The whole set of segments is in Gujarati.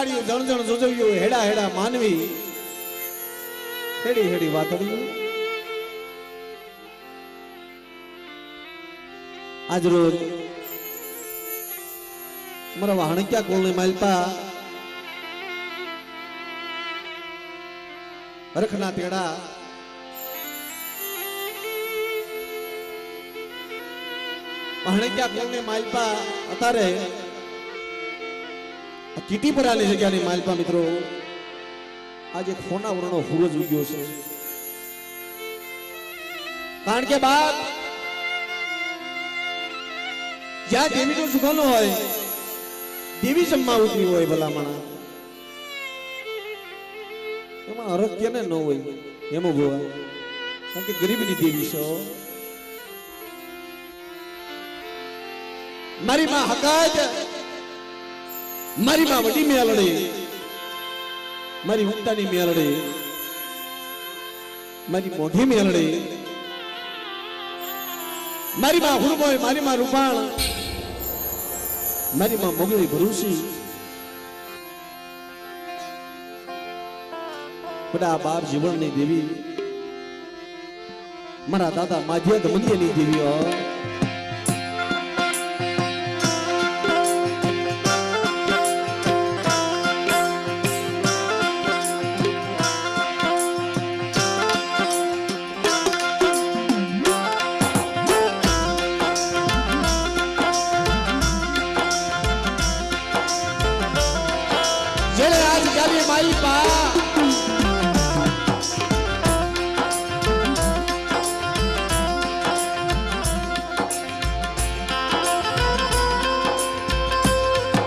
ટીકાડીયું જણ જણ જોજવ્યું હેડા હેડા માનવી હેડી હેડી વાતડી આજ રોજ અમારા વાહણક્યા કોલની માલપા હરખના તેડા વાહણક્યા કોલની માલપા અત્યારે કીટીપરાની જગ્યાની માલપા મિત્રો આજે ખોના વર્ણો સૂરજ ઉગ્યો છે કારણ કે બાપ જ્યાં દેવીનો સુગંધ હોય દેવી જમવા ઉતરી હોય ભલામણા એમાં હરખ કેને ન હોય એમ ભોવા કારણ કે ગરીબની દેવી છો મારી માં હકાત મારી માં વડી મેલડી મારી ઉત્તાની મેલડી મારી મોઢી મેલડી મારી માં હુરમોય મારી માં રૂપાણ મારી માં મોગલી ભરૂસી બધા બાપ જીવનની દેવી મારા દાદા માધ્ય દમનીની દેવીઓ મારી પા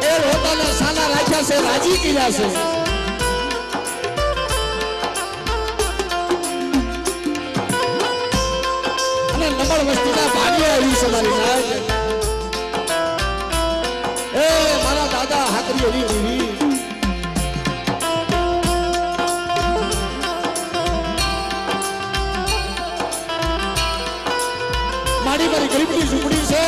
એ રોતાના સાના રાખ્યા છે રાજી કર્યા છે અને નંબર વસ્તીના ભાગ્ય આવી છે મારી નાજ એ મારા દાદા હાકરી હરી દેવી મારી મારી ગરીબની ઝૂંપડી છે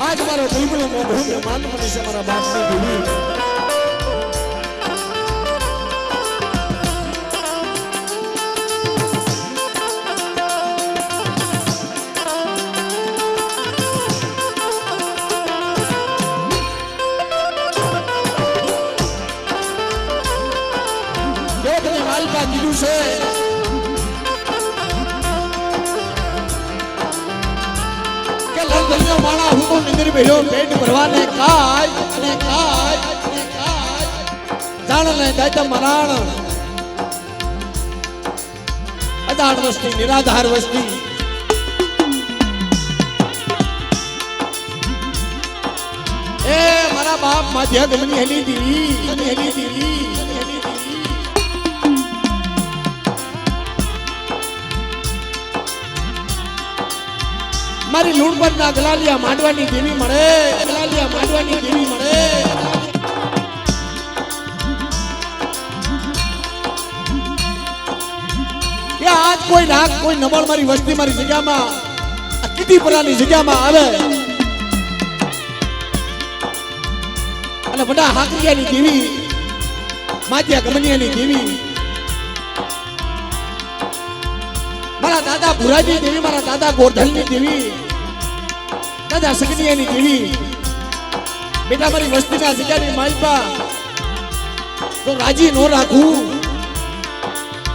આજ મારો ગરીબનો મોઢો માન બની છે મારા બાપની દેવી માલપા કીધું છે દુનિયા માણા હું તો નિંદર બેહ્યો પેટ ભરવાને કાય અને કાય અને કાય જાણ ને દાતા મરાણ અદાળ વસ્તી નિરાધાર વસ્તી એ મારા બાપ માધ્ય ગમની હેલી દીવી હેલી દીવી મારી લૂણપત ના ગલાલિયા માંડવાની દેવી મળે ગલાલિયા માંડવાની દેવી મળે કે આજ કોઈ નાક કોઈ નબળ મારી વસ્તી મારી જગ્યામાં આ કીટીપરાની જગ્યામાં આવે અને બધા હાકરિયાની દેવી માધ્યા ગમનિયાની દેવી મારા દાદા ભુરાજી દેવી મારા દાદા ગોરધલની દેવી દાદા સગનિયાની દેવી બેટા મારી વસ્તીના જગ્યાની માલપા તો રાજી નો રાખું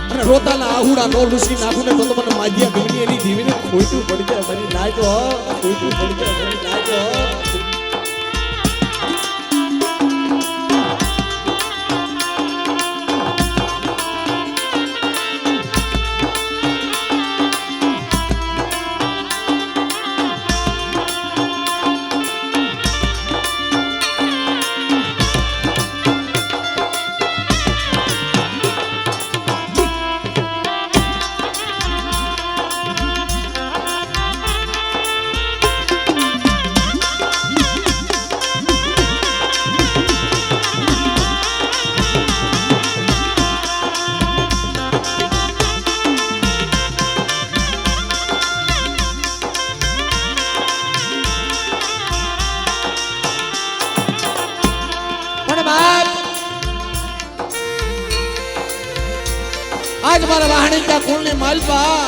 અને રોતાના આહુડા નો લૂસી નાખું ને તો મને માધ્યા ગમનિયાની દેવીને ખોટું પડી જાય મારી નાજો ખોટું પડી જાય મારી નાજો આજ મારા વાહણીકા કુળની માલપા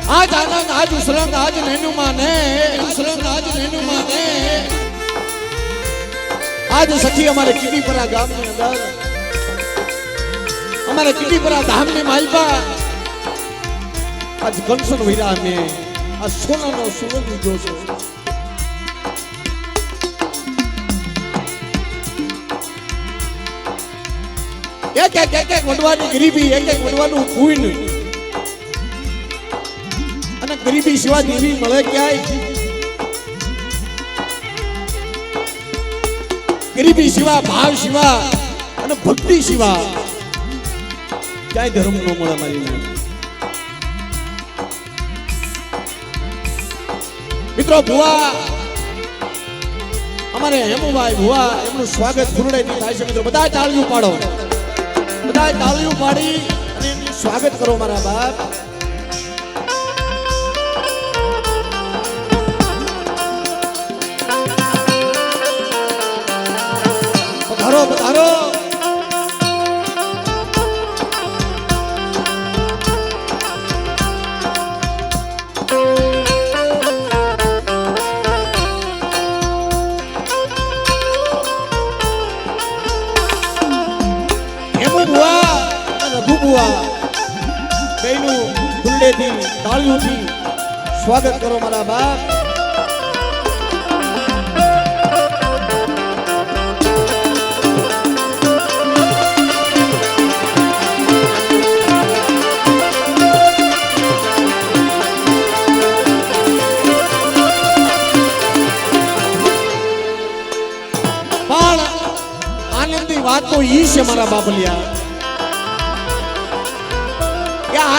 આજ આનંદ આજ ઉસરંગ આજ નેનું માને ઉસરંગ આજ નેનું માને આજ સખી અમારે કીડીપરા ગામની અંદર અમારે કીડીપરા ધામની માલપા આજ કંસન વીરા મે આ સોનાનો સુગંધ લીધો છે એક વડવાની ગરીબી એક વડવાનું પૂન અને ગરીબી સિવાય દેવી મળે ક્યાંય ગરીબી સિવાય ભાવ સિવાય અને ભક્તિ સિવાય ક્યાંય ધર્મ ન મળે મારી મિત્રો ભુવા અમારે હેમુભાઈ ભુવા એમનું સ્વાગત ફૂરડેથી થાય છે મિત્રો બધા તાળીઓ પાડો બધા તાળીઓ પાડી અને એમનું સ્વાગત કરો મારા બાપ પધારો પધારો તાળીઓથી સ્વાગત કરો મારા બાપ પણ આનંદની વાત તો ઈ છે મારા બાપલિયા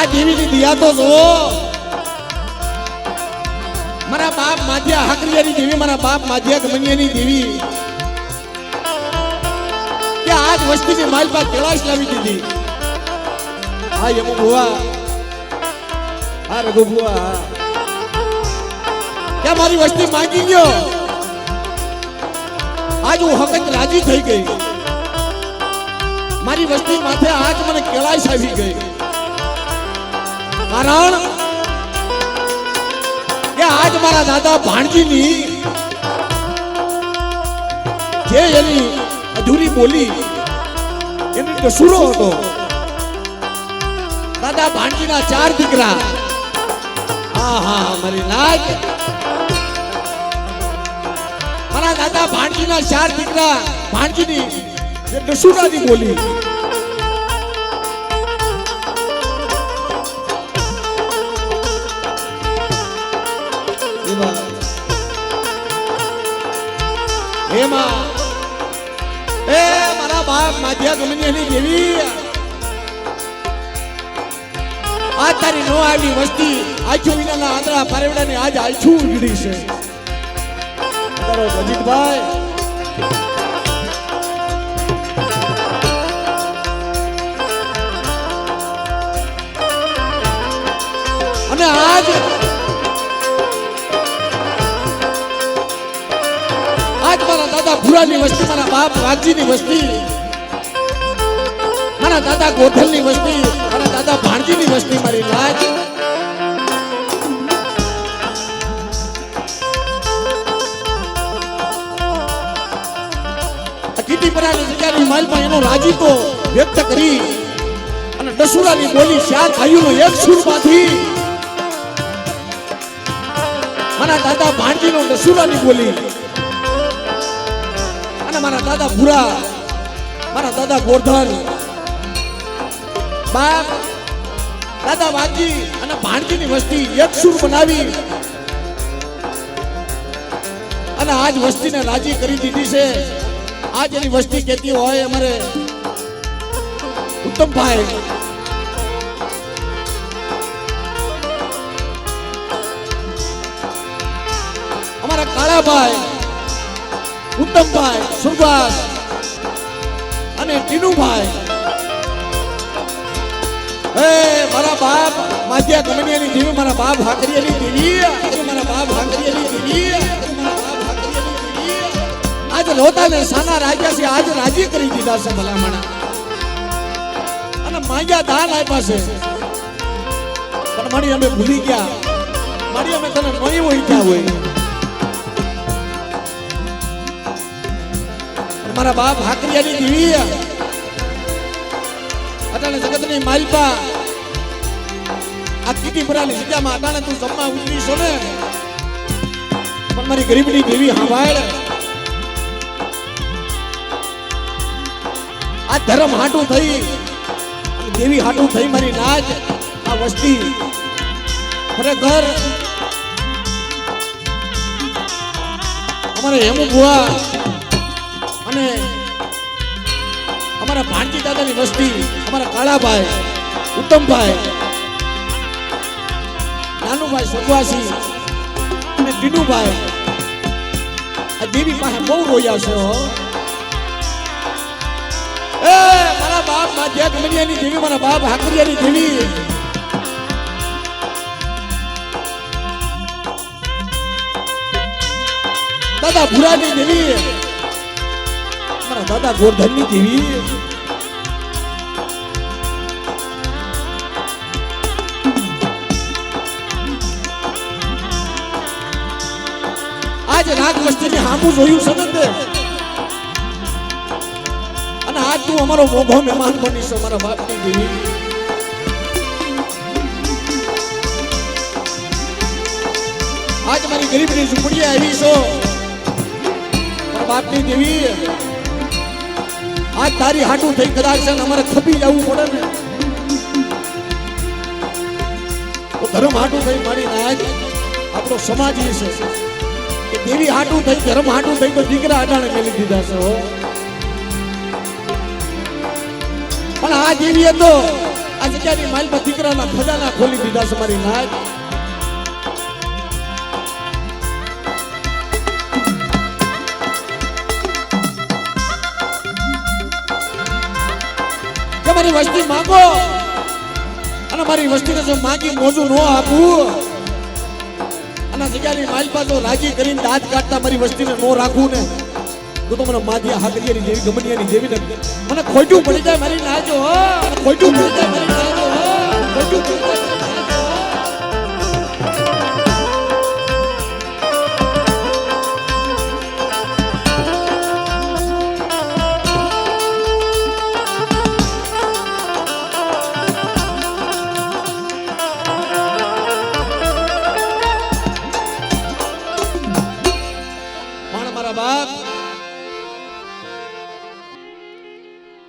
આ દેવીની દિયા તો જો મારા બાપ માધ્યા હાકરિયાની દેવી મારા બાપ માધ્યા ગમનિયાની દેવી કે આજ વસ્તીની માલપા કેળાશ લાવી દીધી આ યમુ ભુવા આ રઘુ ભુવા કે મારી વસ્તી માંગી ગયો આજ હું હકત રાજી થઈ ગઈ મારી વસ્તી માથે આજ મને કેળાશ આવી ગઈ કારણ કે આજ મારા દાદા ભાણજીની જે એની અધૂરી બોલી એની કસૂરો હતો દાદા ભાણજીના 4 દીકરા હા મારી લાજ મારા દાદા ભાણજીના 4 દીકરા ભાણજીની જે કસૂરાની બોલી એમાં એ મારા બાપ માધ્યા ગમનિયાની દેવી આ તારી નો આવી વસ્તી આછું વિનાના આંધળા પારેવડાની આજ આછું ઉગડી છે તારો અજીતભાઈ અને આજ મારા દાદા ભુરાની વસ્તી મારા બાપ વાઘજીની વસ્તી મારા દાદા ગોઠલની વસ્તી મારા દાદા ભાણજીની વસ્તી મારી લાજ કીટીપરાની જગ્યાની માલમાં એનો રાજીપો વ્યક્ત કરી અને દસુરાની બોલી 4 ભાઈઓનો એક સુરમાંથી મારા દાદા ભાણજીનો દસુરાની બોલી મારા દાદા ભુરા મારા દાદા ગોરધન બાપ દાદા વાજી અને ભાણજીની વસ્તી એક સુર બનાવી અને આજ વસ્તીને રાજી કરી દીધી છે આજ એની વસ્તી કહેતી હોય અમારે ઉત્તમભાઈ અમારા કાળાભાઈ ઉત્તમભાઈ સુરભાઈ અને ટીનુભાઈ એ મારા બાપ માધ્યા ગમનિયાની દેવી મારા બાપ હાકરિયાની દેવી મારા બાપ હાકરિયાની દેવી આજ લોતાને સાના રાજા છે આજ રાજી કરી દીધા છે ભલામણા માંગ્યા દાન આપ્યા છે પણ મારી અમે ભૂલી ગયા મારી અમે તને નહીં ઓળખ્યા હોય મારા બાપ હાકરિયાની દેવી અટાણે જગતની માલપા આ કીટી ભરાલી જગ્યામાં અટાણે તું જમવા ઉતરીશો ને પણ મારી ગરીબની દેવી સાંભળ આ ધર્મ હાટું થઈ દેવી હાટું થઈ મારી નાચ આ વસ્તી ખરેખર અમારે હેમુ બુઆ અને અમારા ભાણજી દાદાની વસ્તી અમારા કાળાભાઈ ઉત્તમભાઈ નાનુભાઈ સ્વર્ગવાસી અને ટીનુભાઈ આ દેવી પાસે બહુ રોયા છે હો એ મારા બાપ માધ્યા ગમનિયાની દેવી મારા બાપ હાકરિયાની દેવી દાદા ભુરાની દેવી મારા દાદા ગોરધનની દેવી આજે નાગ વસ્તીની હામું જોયું છે ને અને આજ તું અમારો મોભો મહેમાન બનીશ મારા બાપની દેવી આજ મારી ગરીબની ઝૂંપડીએ આવી છો મારા બાપની દેવી આજ તારી હાટું થઈ કદાચ છે અમારે ખપી જવું પડે ને તો ધર્મ હાટું થઈ મારી આજ આપણો સમાજ એ છે કે દેવી હાટું થઈ ધર્મ હાટું થઈ તો દીકરા અટાણે મેલી દીધા છે હો પણ આ દેવીએ તો આ જગ્યાની માલમાં દીકરાના ખજાના ખોલી દીધા છે મારી નાચ મારી વસ્તી માંગો અને મારી વસ્તીને જો માંગી મોજું ન આપું અને જગ્યાની માલપા જો રાજી કરીને દાંત કાઢતા મારી વસ્તીને ન રાખું ને તો મને માધ્યા હાકરિયાની જેવી ગમનિયાની જેવી ને મને ખોટું પડી જાય મારી નાજો ખોટું પડી જાય મારી નાજો ખોટું પડી જાય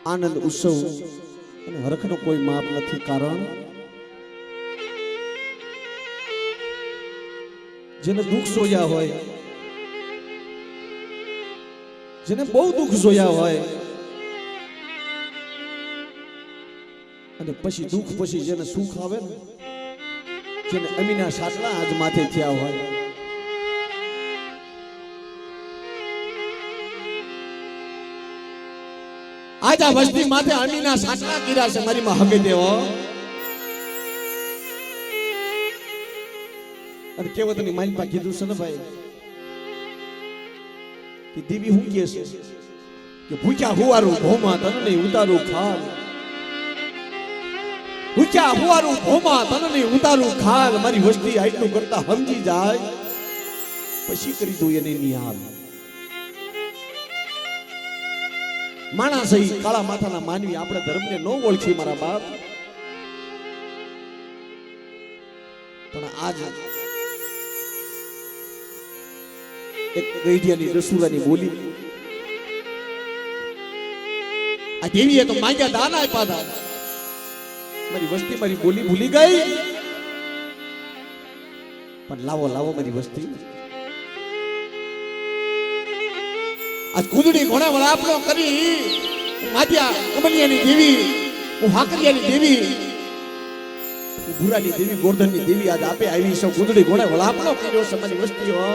આનંદ ઉત્સવ અને હરખનો કોઈ માપ નથી કારણ જેને દુઃખ જોયા હોય જેને બહુ દુઃખ જોયા હોય અને પછી દુઃખ પછી જેને સુખ આવે ને જેને અમીના સાટલા આજ માથે થયા હોય આજ આ વસ્તી માથે અમીના સાટલા કર્યા છે મારી માં હગે દેવો અને કેવતની માલપા કીધું છે ને ભાઈ કે દેવી હું કહે છે કે ભૂખ્યા હુવારું ભોમા તન નહીં ઉતારું ખાલ ભૂખ્યા હુવારું ભોમા તન નહીં ઉતારું ખાલ મારી વસ્તી આટલું કરતા સમજી જાય પછી કરી દઉં એને નિહાલ માણસ કાળા માથાના માનવી આપણે ધર્મને ન ઓળખી મારા બાપ પણ આજ એક ગઈઢિયાની રસુલાની બોલી આ દેવીએ તો માંગ્યા દાન આપ્યા હતા મારી વસ્તી મારી બોલી ભૂલી ગઈ પણ લાવો લાવો મારી વસ્તી આજ કુદડી ઘોડા વળાપનો કરી માધ્યા કમલિયાની દેવી હું હાકરિયાની દેવી હું ભુરાની દેવી ગોરધનની દેવી આજ આપે આવી છે કુદડી ઘોડા વળાપનો કર્યો છે મારી વસ્તીઓ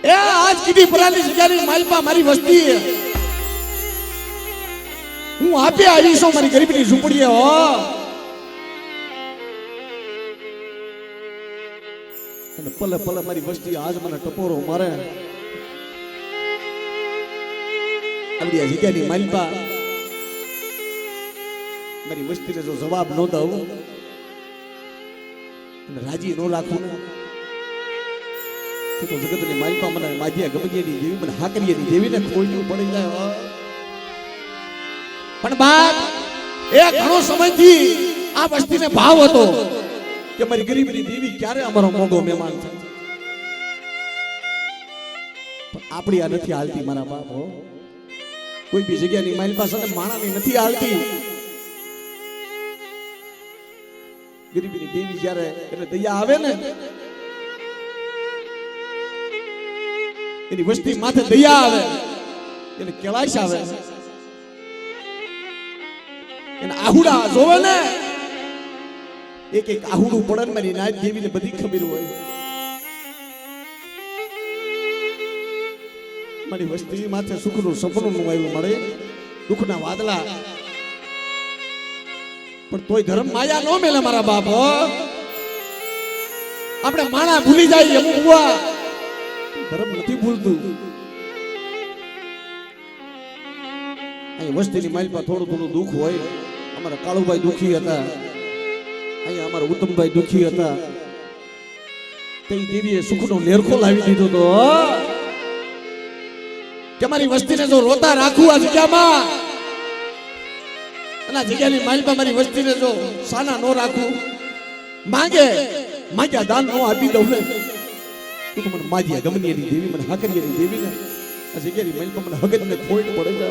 એ આજ કીધી પરાલી જગ્યાની માલપા મારી વસ્તી હું આપે આવી છું મારી ગરીબની ઝૂંપડીએ હો અને પલે પલે મારી વસ્તી આજ મને ટપોરો મારે આવડી જગ્યાની માલપા મારી વસ્તીને જો જવાબ ન દઉં અને રાજી ન રાખું ને તો જગતની માલપા મને માજિયા ગમગીયાની દેવી મને હાકરીયાની દેવીને ખોઈલું પડી જાય. પણ બાપ એ ઘણો સમયથી આ વસ્તીને ભાવ હતો કે મારી ગરીબની દેવી ક્યારે અમારો મોગો મહેમાન થાય. પણ આપણી આ નથી હાલતી મારા બાપ. હો કોઈ બી જગ્યાની મારી પાસે માણાની નથી હાલતી. ગરીબની દેવી જ્યારે એટલે દયા આવે ને એની વસ્તી માથે દયા આવે એને કેળાશ આવે એને આહુડા જોવે ને એક એક આહુડું પડે ને મારી નાયક દેવીને બધી ખબર હોય. મારી વસ્તી માથે સુખનું સપનું આવ્યું મળે દુઃખના વાદળા પણ તોય ધર્મ માયા નો મેલે મારા બાપ. આપણે માણા ભૂલી જાય અમુક હુઆ ધર્મ નથી ભૂલતું. અહીં વસ્તીની માલપા થોડું થોડું દુઃખ હોય. અમારા કાળુભાઈ દુઃખી હતા, અહીંયા અમારા ઉત્તમભાઈ દુઃખી હતા. તે દેવીએ સુખનો લેરખો લાવી દીધો તો કે મારી વસ્તીને જો રોતા રાખું આ જગ્યામાં અને આ જગ્યાની માલપા મારી વસ્તીને જો સાના નો રાખું માંગ્યા દાન નો આપી દઉં ને તું તો મને માજિયા ગમનીની દેવી મને હાકરીયાની દેવી ને આ જગ્યાની માલપા મને હગતને ખોઈટ પડે છે.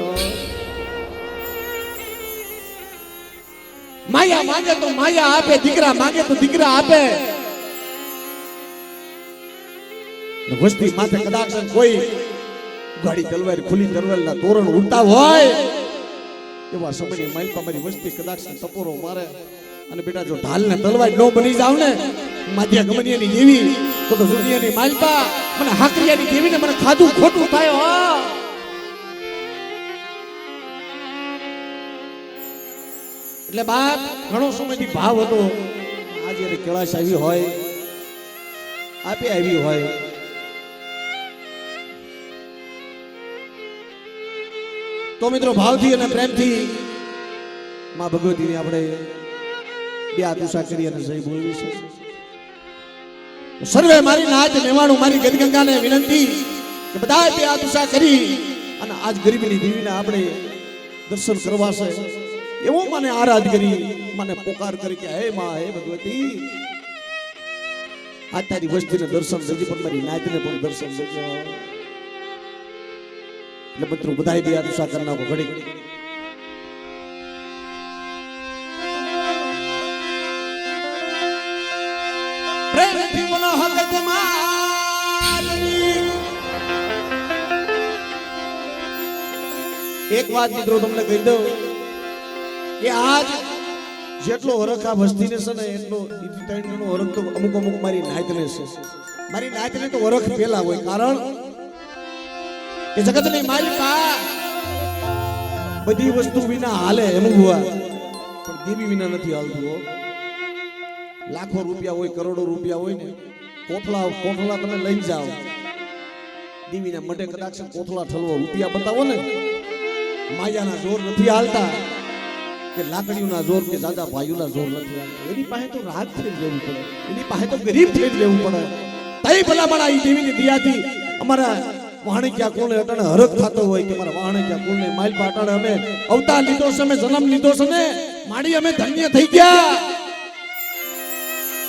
માયા માંગે તો માયા આપે, દીકરા માંગે તો દીકરા આપે. વસ્તી માથે કદાચ કોઈ ગાડી તલવાર ખુલ્લી તલવારના તોરણ ઉડતા હોય એવા સમયની માલપા મારી વસ્તી કદાચ ટપોરો મારે અને બેટા જો ઢાલ ને તલવાર નો બની જાવ ને માધ્યા ગમનિયાની દેવી તો દુનિયાની માલપા મને હાકરિયાની દેવીને મને ખાધું ખોટું થાય. એટલે બાપ ઘણો સમયથી ભાવ હતો. આજે કેળાશ આવી હોય આપે આવી હોય તો મિત્રો ભાવથી અને પ્રેમથી માં ભગવતીને આપણે બે આતુષા કરી અને સહી બોલવી છે. સર્વે મારી નાચ મેવાણું મારી ગદગંગાને વિનંતી કે બધા બે આતુષા કરી અને આજ ગરીબની દેવીને આપણે દર્શન કરવા છે એવો મને આરાધ કરી મને પોકાર કરી કે હે માં હે ભગવતી આ તારી વસ્તીને દર્શન દેજે પણ મારી નાચને પણ દર્શન દેજે. એટલે મિત્રો બધાય બે આતુષા કરી નાખો ઘડી. પ્રેમથી બોલો હકત મારની. એક વાત મિત્રો તમને કહી દઉં કે આજ જેટલો હરખ આ વસ્તીને છે ને એટલો ત્રણ હરખ તો અમુક અમુક મારી નાયતને છે. મારી નાયતને તો હરખ પેલા હોય કારણ કે જગતની માલિકા બધી વસ્તુ વિના હાલે એમ હુઆ પણ દેવી વિના નથી હાલતું. લાખો રૂપિયા હોય કરોડો રૂપિયા હોય ને કોઠલા તમે લઈ જાઓ દેવીના મઢે કદાચ કોથળા ઠલવો રૂપિયા બતાવો ને માયાના જોર નથી હાલતા કે લાકડીઓના જોર કે દાદા ભાઈઓના જોર નથી હાલતા. એની પાસે તો રાગ થઈ જવું પડે, એની પાસે તો ગરીબ થઈ જવું પડે. તઈ ભલામણ આ દેવીની દયાથી અમારા વાણિક્યા કુળને અટાણે હરખ થતો હોય કે મારા વાણિક્યા કુળને માલપા અટાણે અમે અવતાર લીધો છે, અમે જન્મ લીધો છે ને માડી અમે ધન્ય થઈ ગયા.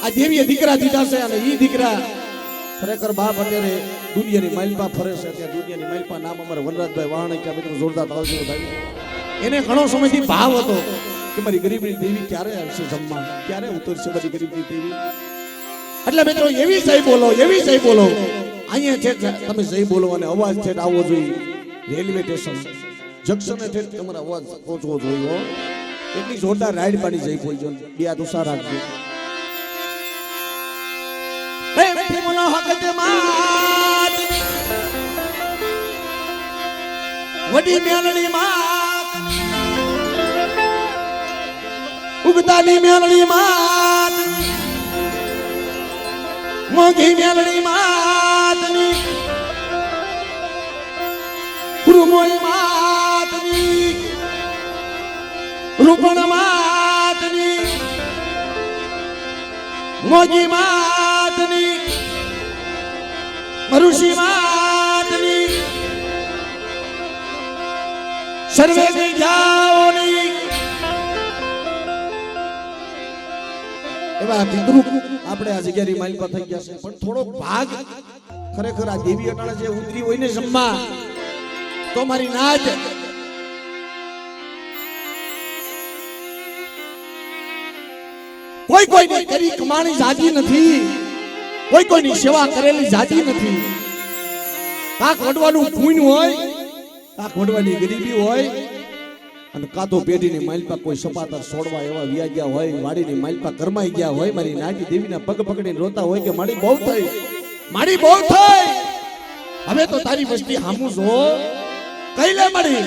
આ દેવીએ દીકરા દીધા છે અને ઈ દીકરા ખરેખર બાપ અત્યારે દુનિયાની માલપા ફરે છે. ત્યાં દુનિયાની માલપા નામ અમારે વનરાજભાઈ વાણિક્યા મિત્રો જોરદાર તાળીઓ થાય. એને ઘણો સમયથી ભાવ હતો કે મારી ગરીબની દેવી ક્યારે આવશે જમવા, ક્યારે ઉતરશે મારી ગરીબની દેવી. એટલે મિત્રો એવી સહી બોલો, એવી સહી બોલો. અહીંયા છે તમે સહી બોલો અને અવાજ છે આવવો જોઈએ. રેલવે સ્ટેશન જંક્શને છે તમારો અવાજ પહોંચવો જોઈએ. એટલી જોરદાર રાઈડ પાડી જઈ બોલજો. બે આ દુસા રાખજો. પ્રેમથી બોલો હકત માત વડી મેલડી માત ઉગતાની મેલડી માત મોગી મેલડી માતની ગુરુમોઈ માતની રૂપણ માત મોજી માતની મરુષી માતની સર્વે વિદ્યાઓની એવા પિતૃ આપણે આ જગ્યાની માઇલ પર થઈ ગયા છે પણ થોડો ભાગ ખરેખર આ દેવી અટાણે જે ઉતરી હોય ને જમવા તો મારી નાચ કોઈ કોઈની કરી કમાણી જાજી નથી, કોઈ કોઈની સેવા કરેલી જાજી નથી. કાક વડવાનું પુણ્ય હોય, કાક વડવાની ગરીબી હોય, અને કાતો પેઢીની માલપા કોઈ સપાતર છોડવા એવા વ્યા ગયા હોય, વાડીની માલપા કરમાઈ ગયા હોય, મારી નાટી દેવીના પગ પકડીને રોતા હોય કે મારી બહુ થઈ, મારી બહુ થઈ, હવે તો તારી વસ્તી હામું જો કઈ લે મળી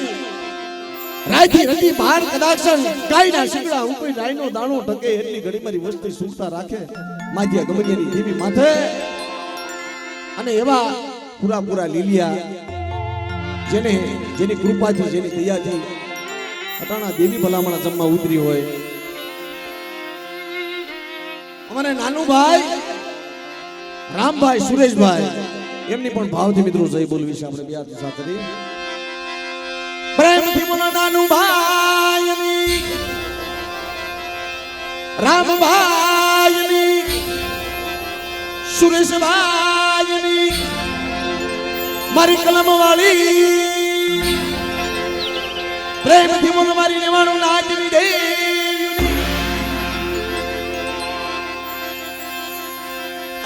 રાયથી રતી બહાર કદાક્ષણ ગાયના શીગડા ઉપર રાયનો દાણો ટકે એટલી ઘડી મારી વસ્તી સુખતા રાખે માધ્યા ગમડિયાની દેવી માથે. અને એવા પૂરા લીલિયા જેની કૃપાથી જેની દયાથી અટાણા દેવી ભલામણ જમવા ઉતરી હોય. અમારે નાનું ભાઈ રામભાઈ સુરેશભાઈ એમની પણ ભાવથી મિત્રો જય બોલ વિશે આપણે બે હાથ સાથે કરી પ્રેમથી બોલો નાનું ભાઈ રામભાઈ સુરેશભાઈ મારી કલમ વાળી પ્રેમથી બોલો મારી લેવાનું નાચની દે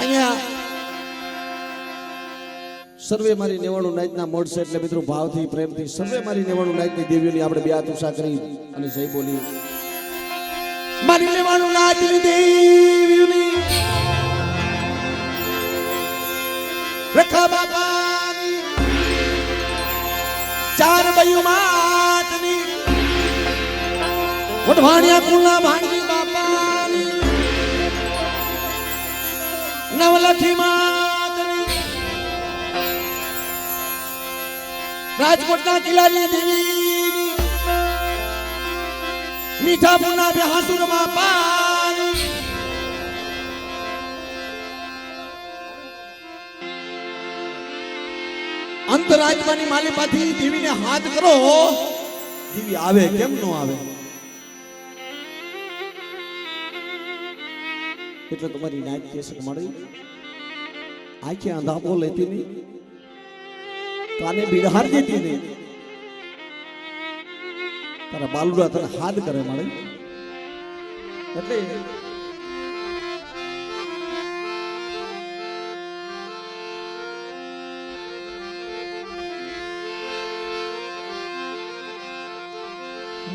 અહીંયા સર્વે મારી નેવાણું નાચના મોડશે એટલે મિત્રો ભાવથી પ્રેમથી સર્વે મારી નેવાણું નાચની દેવીઓની આપણે બે હાથ ઉષા કરી અને જય બોલી મારી નેવાણું નાચની દેવીઓની રખા બાપાની ચાર બયુ માતની વઢવાણિયા કુલના ભાંગી બાપાની નવલખી રાજકોટના કિલ્લાની દેવી મીઠાપુરના બેહાસુરમાં પાણી અંતરાજમાની માલિપાથી દેવીને હાથ કરો દેવી આવે કેમ નો આવે. એટલે તમારી નાચ કેસે મળી આંખે અંધાપો લેતી નહીં, કાને બિરહાર દેતી નહીં, તારા બાલુડા તને હાથ કરે મળે. એટલે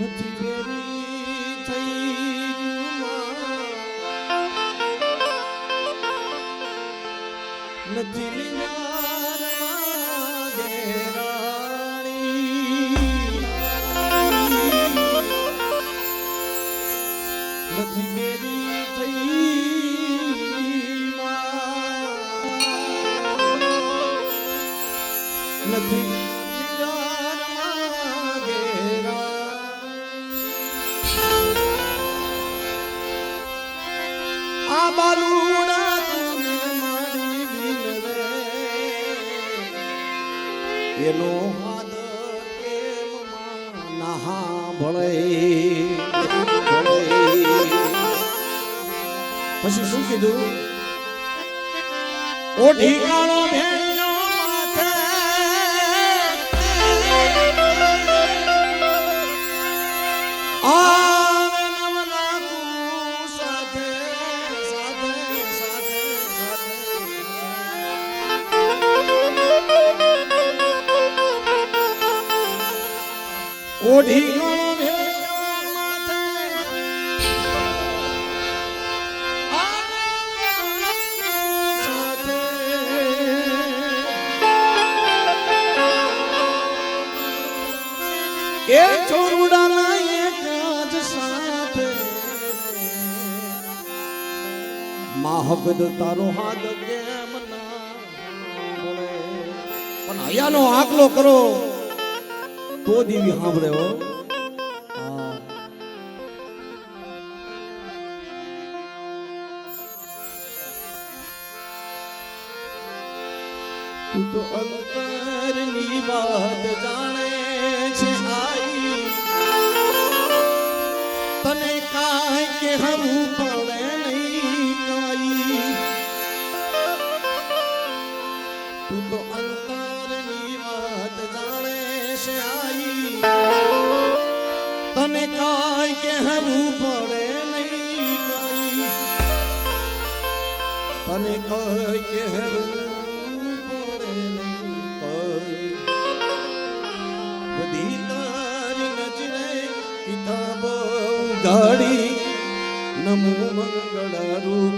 નથી વેરી થઈ નથી આ બાલુડા તુને મારી વિનવે એનો હાથ કેમ ના ભળે. પછી શું કીધું ઓઢી કાળો ભેણ્યો માથે આવે નવલાકુ સાથે સાથે સાથે ઓઢી કાળો ભેણ્યો માથે એ છોરુડાના એક જ સાથે માહબદ તારો હાથ કેમ ના મળે. પણ હૈયાનો આકલો કરો તો દેવી સાંભળે હો. તું તો અંતરની વાત જાણે છે આઈ તને કાંઈ કહેવું પડે નહીં કાઈ તું તો અંતરની વાત જાણે છે આઈ તને કાંઈ કહેવું પડે નહીં કાઈ તને કાંઈ કહેવું ગાડી નમો મંગળ રૂપ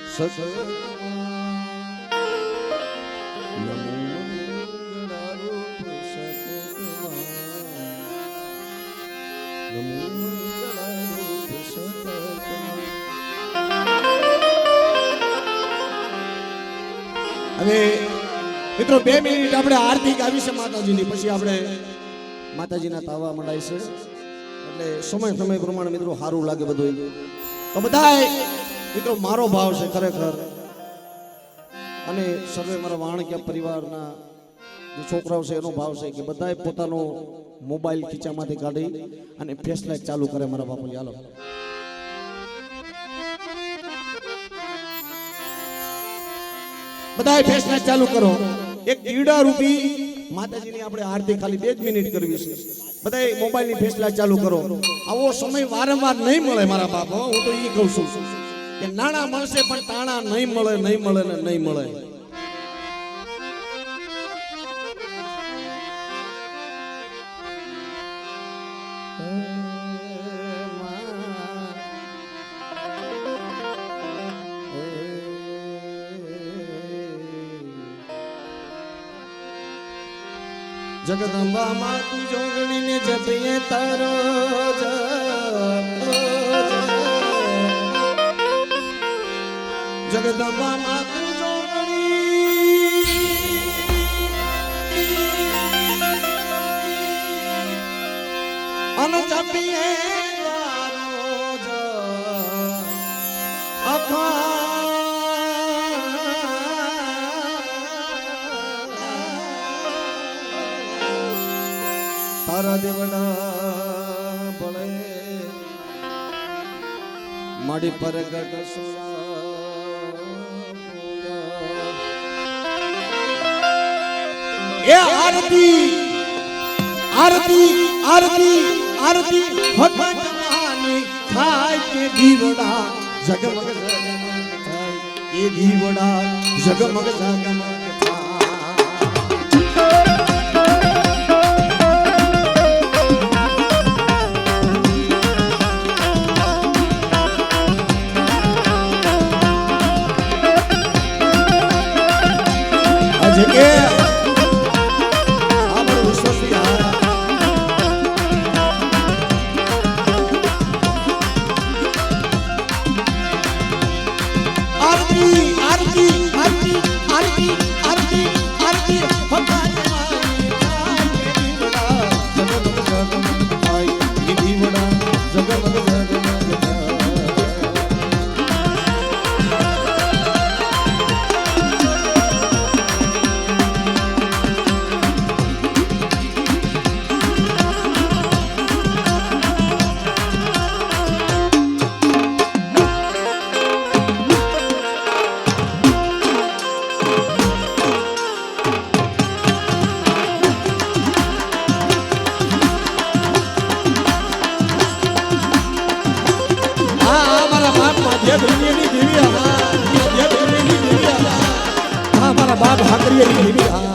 સસર નમો મંગળ રૂપ સસર નમો મંગળ રૂપ સસર હવે મિત્રો 2 મિનિટ આપણે આરતી ગાવી છે માતાજીની પછી આપણે માતાજીના તાવા મંડાય છે એટલે સમય પ્રમાણે મિત્રો સારું લાગે બધું તો બધાય મિત્રો મારો ભાવ છે ખરેખર અને સર્વે મારા વાણકીય પરિવારના જે છોકરાઓ છે એનો ભાવ છે કે બધાય પોતાનો મોબાઈલ ખીચામાંથી કાઢી અને ફેસ લાઈટ ચાલુ કરે મારા બાપુ હાલો બધાય ફેસ લાઈટ ચાલુ કરો એક કીડા રૂપી માતાજીની આપણે આરતી ખાલી 2 જ મિનિટ કરવી છે બધાય મોબાઈલની ફેસલા ચાલુ કરો આવો સમય વારંવાર નહીં મળે મારા બાપ હું તો ઈ કહું છું કે નાણા મળશે પણ તાણા નહીં મળે ને નહીં મળે જગદંબા માં તું જોગણી ને જપીએ તારો જગદંબા માં તું જોગણી અન જપીએ તારો અખા તારા દેવડા ભળે માડી પરગટ એ આરતી આરતી આરતી આરતી ભગવાનની થાય કે દીવડા જગમગ જગમગ થાય એ દીવડા જગમગ જગમગ કે આપણે વિશ્વાસી આરતી આરતી આરતી આરતી આરતી આરતી ભગવાન મારા બાપ હાકરીની દેવી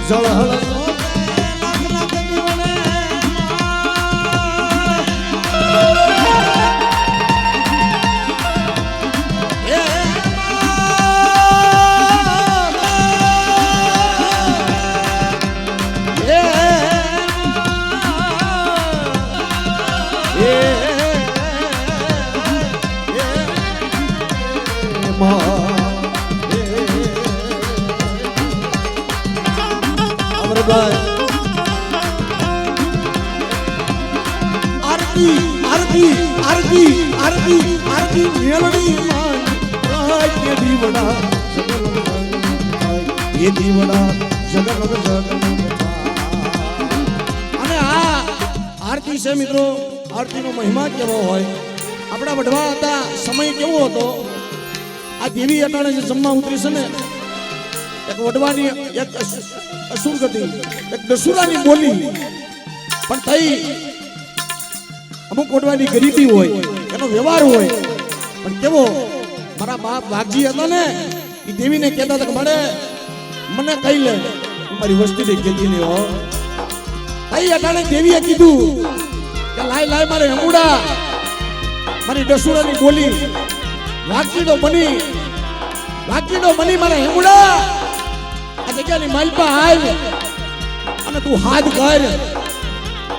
જળહળ ભાઈ આરતી આરતી આરતી આરતી આરતી મેલડી માન રાજ કે દીવડા એ દીવડા જગત જગત અને આ આરતી છે મિત્રો આરતીનો મહિમા કેવો હોય આપણા વઢવા હતા સમય કેવો હતો આ દેવી અટાણે જે જમવા ઉતરી છે ને એક વઢવાની એક અસુર ગતિ એક દસુરાની બોલી પણ થઈ અમુક વઢવાની ગરીબી હોય એનો વ્યવહાર હોય પણ કેવો મારા બાપ વાઘજી હતા ને એ દેવીને કહેતા હતા કે મળે મને કહી લે મારી વસ્તીને કહેતી નહીં હો થઈ અટાણે દેવીએ કીધું કે લાય લાય મારે હમુડા મારી દસુરાની બોલી વાઘજીનો બની મારે હેમુડા આ જગ્યાની માલપા આવ અને તું હાથ કર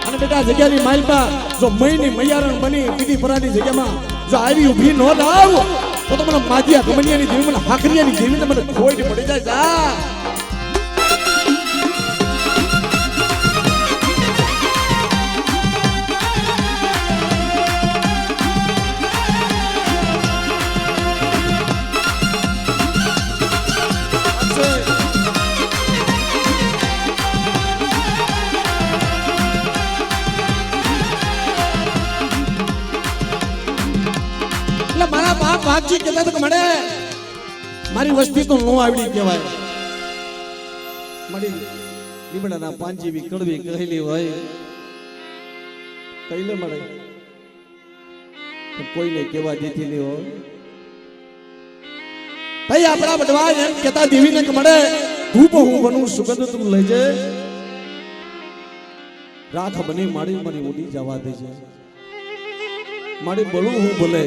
અને બેટા જગ્યાની માલપા જો મહીની મૈયારણ બની બીજી પરાની જગ્યામાં જો આવી ઊભી ન લાવ તો મને માધિયા ગમનિયાની દેવી મને હાકરિયાની દેવીને મને ખોઈને પડી જાય જા મારા બાપ વાઘજી કહેતા હતા કે મળે મારી વસ્તી તો નો આવડી કહેવાય મળી લીમડાના પાન જેવી કડવી કહેલી હોય કહીલે મળે કોઈને કહેવા દેતી નહીં હોય ભાઈ આપણા બટવા એમ કહેતા દેવીને કે મળે ધૂપ હું બનું સુગંધ તું લેજે રાખ બની મારી મારી ઉડી જવા દેજે મારી બળું હું ભલે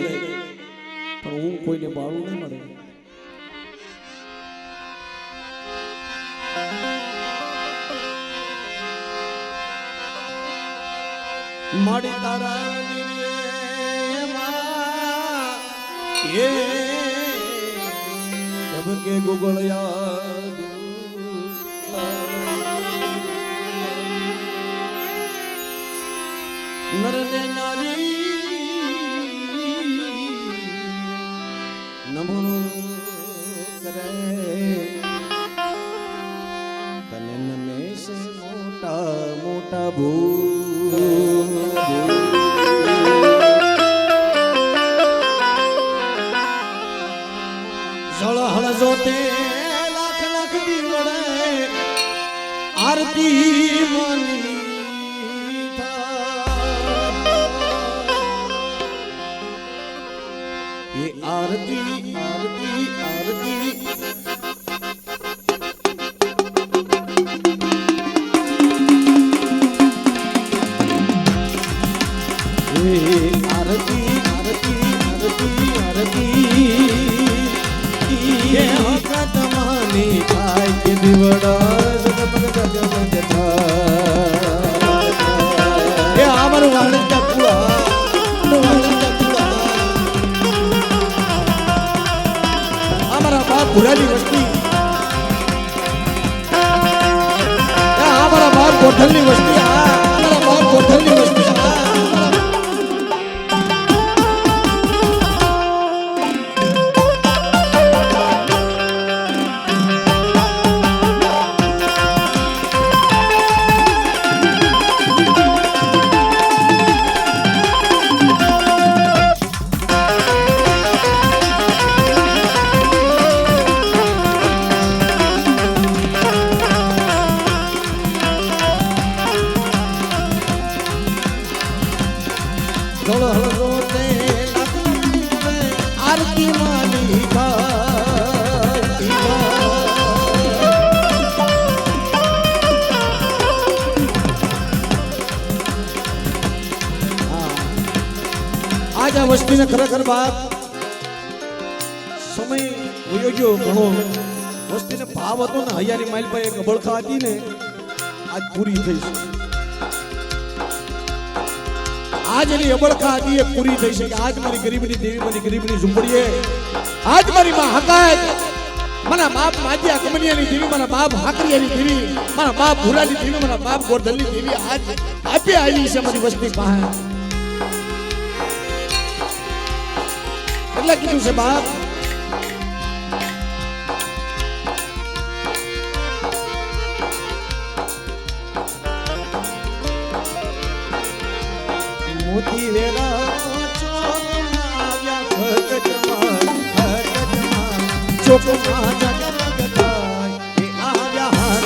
પણ હું કોઈને બાળું નહીં મળે માડી તારા એ જબ કે ગુગળયા નરને નારી નમો કરે તને નમે સે મોટા મોટા જળહળ જોતે લાખ લાખ દીવડે આરતી મની ये आरती आरती आरती आरती आरती आरती आरती ये वक्त माने काय के दिवड़ा जगत जगत ये आमर वाण चकुआ પુરાની વસ્તી અમારા બાપ ગોઠલની વસ્તી અમારા બાપ ગોઠલની વસ્તી आरती मानी आज आ वस्ती ने खरेखर बात समय वयो गयो घणो वस्ती ने भाव હતો ને હૈયાની માઇલ પર એક બળખા હતી ને આજ પૂરી થઈ છે आज एनी अबड़खा थी ये पूरी થઈ શકે आज मारी गरीबनी देवी मारी गरीबनी झुंपड़ीए आज मारी मां हकायत મારા બાપ માજિયા કમનિયાની દેવી, મારા બાપ હાકરિયાની દેવી, મારા બાપ ભુરાની દેવી, મારા બાપ ગોરધનની દેવી આજ આપે આવી છે મારી વસ્તી પાસે. એટલે કીધું છે બાપ મોતી વેરા ચોકમાં જગમગ થાય એ આવ્યા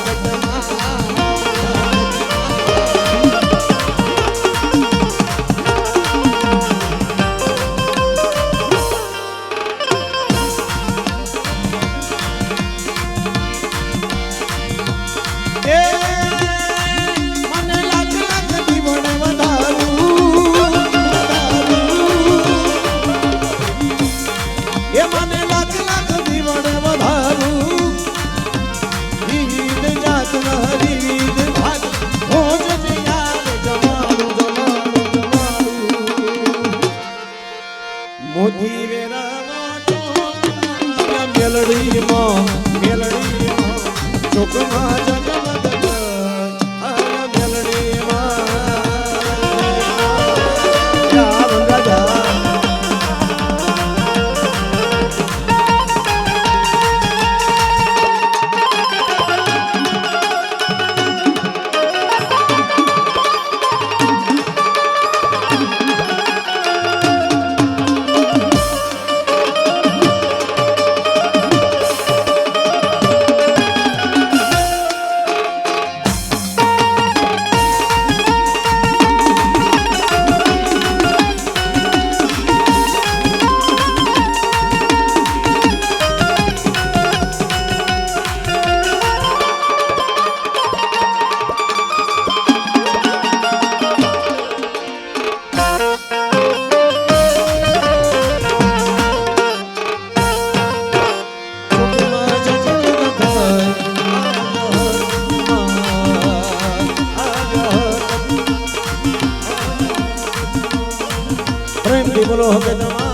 મોતી વેરામાં મેલડીમાં ચોકમાં જગમગ થાય મેલડીમાં રાજા બોલો હવે તમારે